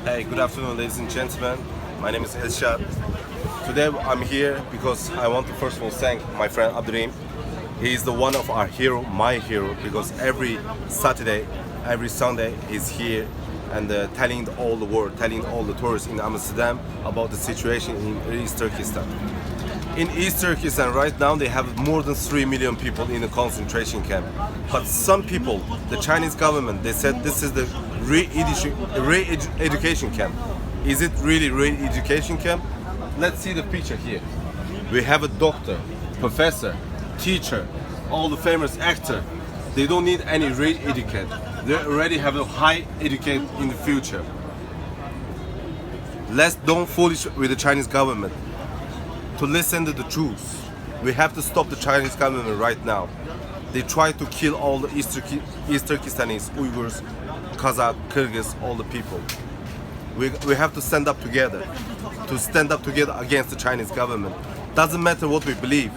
Hey, good afternoon, ladies and gentlemen. My name is Elshad. Today I'm here because I want to first of all thank my friend Abdurrahim. He is the one of our hero, my hero, because every Saturday, every Sunday he's here and telling all the world, telling all the tourists in Amsterdam about the situation in East Turkestan. In East Turkestan right now they have more than 3 million people in a concentration camp. But some people, the Chinese government, they said this is the re-education camp. Is it really re-education camp? Let's see the picture here. We have a doctor, professor, teacher, all the famous actor. They don't need any re-educate. They already have a high educate in the future. Let's don't foolish with the Chinese government. To listen to the truth, we have to stop the Chinese government right now. They try to kill all the East Turkestanis, Uyghurs, Kazakh, Kyrgyz, all the people. We have to stand up together against the Chinese government. Doesn't matter what we believe,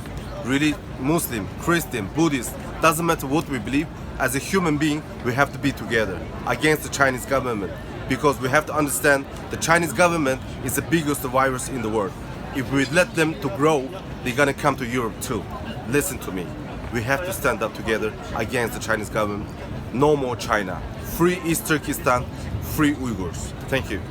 really Muslim, Christian, Buddhist, doesn't matter what we believe. As a human being, we have to be together against the Chinese government, because we have to understand the Chinese government is the biggest virus in the world. If we let them to grow, they're gonna come to Europe too. Listen to me. We have to stand up together against the Chinese government. No more China. Free East Turkestan, free Uyghurs. Thank you.